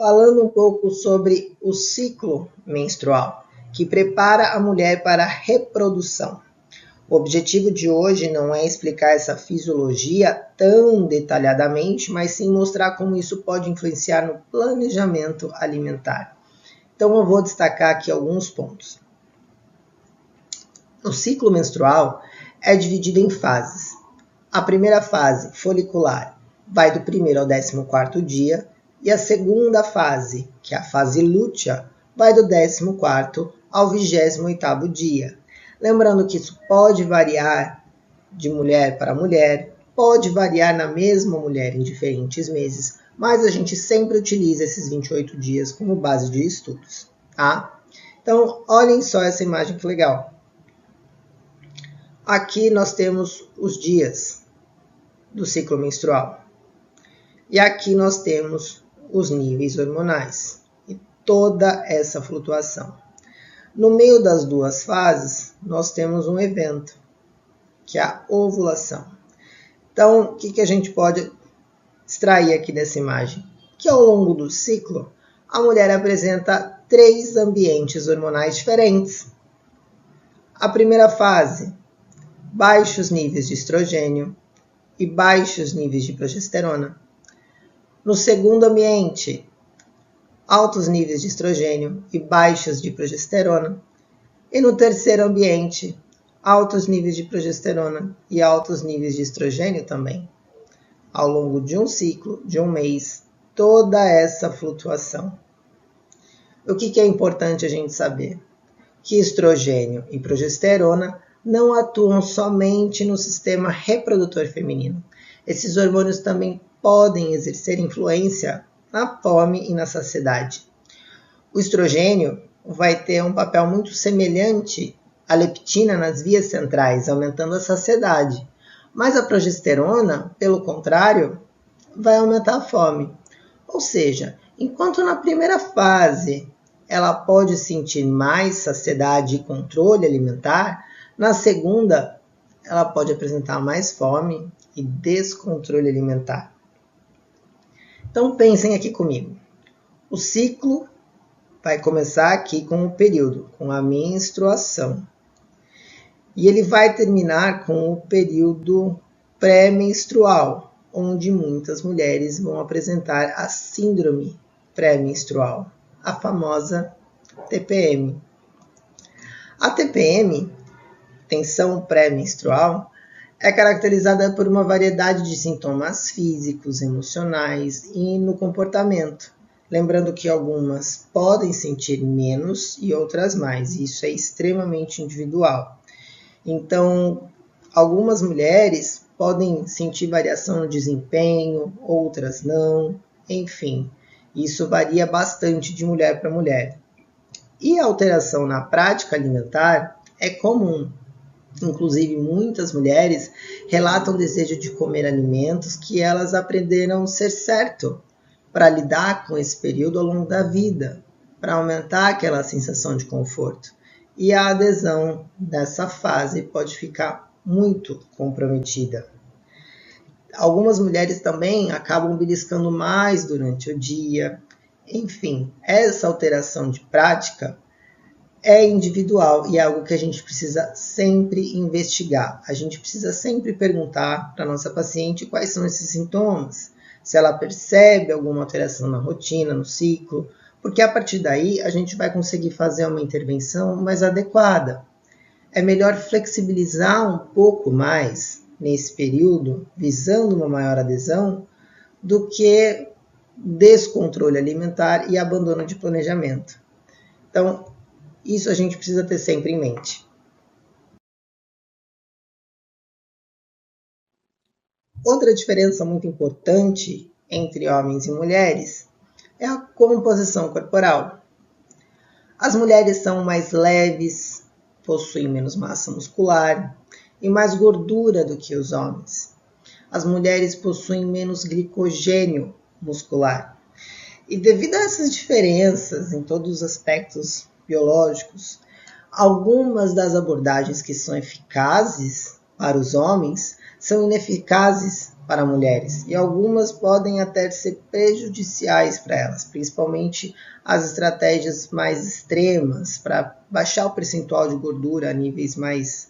falando um pouco sobre o ciclo menstrual, que prepara a mulher para a reprodução. O objetivo de hoje não é explicar essa fisiologia tão detalhadamente, mas sim mostrar como isso pode influenciar no planejamento alimentar. Então eu vou destacar aqui alguns pontos. O ciclo menstrual é dividido em fases. A primeira fase, folicular, vai do 1º ao 14º dia, e a segunda fase, que é a fase lútea, vai do 14º ao 28º dia. Lembrando que isso pode variar de mulher para mulher, pode variar na mesma mulher em diferentes meses, mas a gente sempre utiliza esses 28 dias como base de estudos, tá? Então, olhem só essa imagem que legal. Aqui nós temos os dias do ciclo menstrual. E aqui nós temos os níveis hormonais e toda essa flutuação. No meio das duas fases, nós temos um evento, que é a ovulação. Então, o que a gente pode extrair aqui dessa imagem? Que ao longo do ciclo, a mulher apresenta 3 ambientes hormonais diferentes. A primeira fase, baixos níveis de estrogênio e baixos níveis de progesterona. No segundo ambiente, altos níveis de estrogênio e baixos de progesterona. E no terceiro ambiente, altos níveis de progesterona e altos níveis de estrogênio também. Ao longo de um ciclo, de um mês, toda essa flutuação. O que é importante a gente saber? Que estrogênio e progesterona não atuam somente no sistema reprodutor feminino. Esses hormônios também podem exercer influência na fome e na saciedade. O estrogênio vai ter um papel muito semelhante à leptina nas vias centrais, aumentando a saciedade. Mas a progesterona, pelo contrário, vai aumentar a fome. Ou seja, enquanto na primeira fase ela pode sentir mais saciedade e controle alimentar, na segunda ela pode apresentar mais fome e descontrole alimentar. Então pensem aqui comigo. O ciclo vai começar aqui com o período, com a menstruação. E ele vai terminar com o período pré-menstrual, onde muitas mulheres vão apresentar a síndrome pré-menstrual, a famosa TPM. A TPM, tensão pré-menstrual, é caracterizada por uma variedade de sintomas físicos, emocionais e no comportamento. Lembrando que algumas podem sentir menos e outras mais. Isso é extremamente individual. Então, algumas mulheres podem sentir variação no desempenho, outras não. Enfim, isso varia bastante de mulher para mulher. E a alteração na prática alimentar é comum. Inclusive, muitas mulheres relatam o desejo de comer alimentos que elas aprenderam ser certo para lidar com esse período ao longo da vida, para aumentar aquela sensação de conforto. E a adesão dessa fase pode ficar muito comprometida. Algumas mulheres também acabam beliscando mais durante o dia. Enfim, essa alteração de prática é individual e é algo que a gente precisa sempre investigar. A gente precisa sempre perguntar para a nossa paciente quais são esses sintomas, se ela percebe alguma alteração na rotina, no ciclo, porque a partir daí a gente vai conseguir fazer uma intervenção mais adequada. É melhor flexibilizar um pouco mais nesse período, visando uma maior adesão, do que descontrole alimentar e abandono de planejamento. Então, isso a gente precisa ter sempre em mente. Outra diferença muito importante entre homens e mulheres é a composição corporal. As mulheres são mais leves, possuem menos massa muscular e mais gordura do que os homens. As mulheres possuem menos glicogênio muscular. E devido a essas diferenças em todos os aspectos biológicos, algumas das abordagens que são eficazes para os homens são ineficazes para mulheres e algumas podem até ser prejudiciais para elas, principalmente as estratégias mais extremas para baixar o percentual de gordura a níveis mais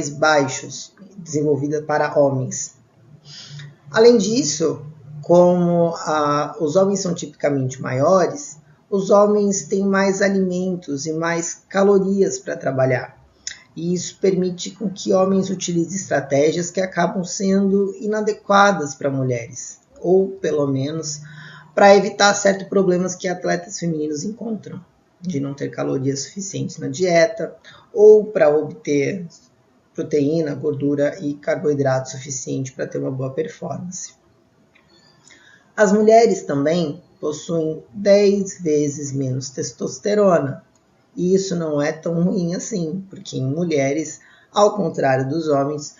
baixos, desenvolvida para homens. Além disso, como os homens são tipicamente maiores, os homens têm mais alimentos e mais calorias para trabalhar. E isso permite com que homens utilizem estratégias que acabam sendo inadequadas para mulheres, ou pelo menos para evitar certos problemas que atletas femininos encontram, de não ter calorias suficientes na dieta, ou para obter proteína, gordura e carboidrato suficiente para ter uma boa performance. As mulheres também possuem 10 vezes menos testosterona, e isso não é tão ruim assim, porque em mulheres, ao contrário dos homens,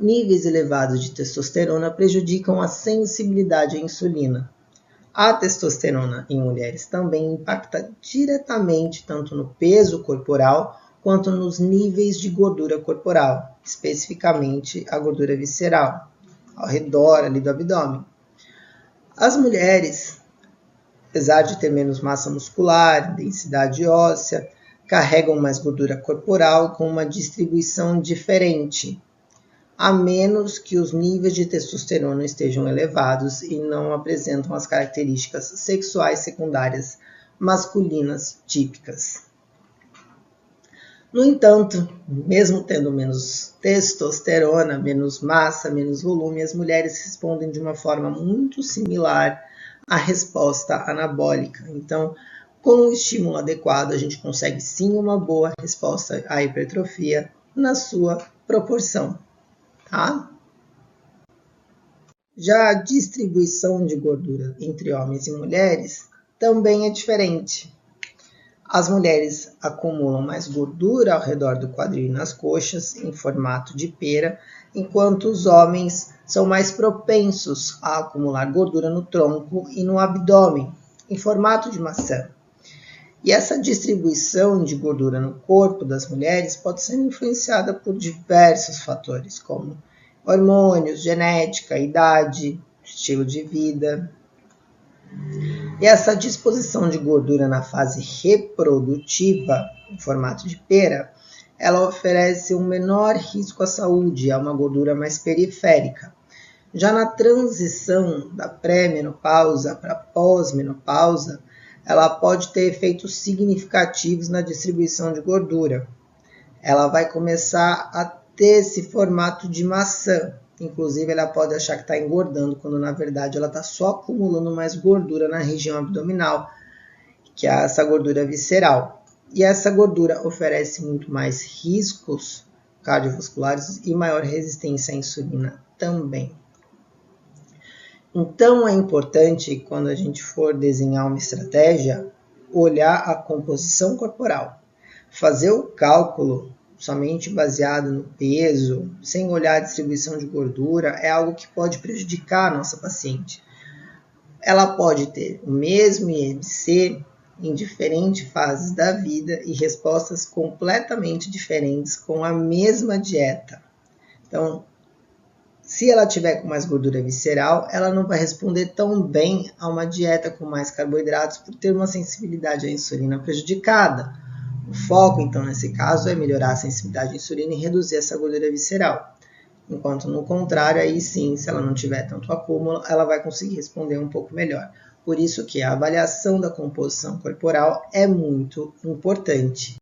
níveis elevados de testosterona prejudicam a sensibilidade à insulina. A testosterona em mulheres também impacta diretamente tanto no peso corporal quanto nos níveis de gordura corporal, especificamente a gordura visceral, ao redor ali do abdômen. As mulheres, apesar de ter menos massa muscular, densidade óssea, carregam mais gordura corporal com uma distribuição diferente, a menos que os níveis de testosterona estejam elevados e não apresentam as características sexuais secundárias masculinas típicas. No entanto, mesmo tendo menos testosterona, menos massa, menos volume, as mulheres respondem de uma forma muito similar à resposta anabólica. Então, com o estímulo adequado, a gente consegue sim uma boa resposta à hipertrofia na sua proporção. Tá? Já a distribuição de gordura entre homens e mulheres também é diferente. As mulheres acumulam mais gordura ao redor do quadril e nas coxas, em formato de pera, enquanto os homens são mais propensos a acumular gordura no tronco e no abdômen, em formato de maçã. E essa distribuição de gordura no corpo das mulheres pode ser influenciada por diversos fatores, como hormônios, genética, idade, estilo de vida. E essa disposição de gordura na fase reprodutiva, em formato de pera, ela oferece um menor risco à saúde, é uma gordura mais periférica. Já na transição da pré-menopausa para pós-menopausa, ela pode ter efeitos significativos na distribuição de gordura. Ela vai começar a ter esse formato de maçã. Inclusive, ela pode achar que está engordando, quando na verdade ela está só acumulando mais gordura na região abdominal, que é essa gordura visceral. E essa gordura oferece muito mais riscos cardiovasculares e maior resistência à insulina também. Então, é importante, quando a gente for desenhar uma estratégia, olhar a composição corporal. Fazer o cálculo somente baseado no peso, sem olhar a distribuição de gordura, é algo que pode prejudicar a nossa paciente. Ela pode ter o mesmo IMC em diferentes fases da vida e respostas completamente diferentes com a mesma dieta. Então, se ela tiver com mais gordura visceral, ela não vai responder tão bem a uma dieta com mais carboidratos por ter uma sensibilidade à insulina prejudicada. O foco, então, nesse caso, é melhorar a sensibilidade à insulina e reduzir essa gordura visceral. Enquanto, no contrário, aí sim, se ela não tiver tanto acúmulo, ela vai conseguir responder um pouco melhor. Por isso que a avaliação da composição corporal é muito importante.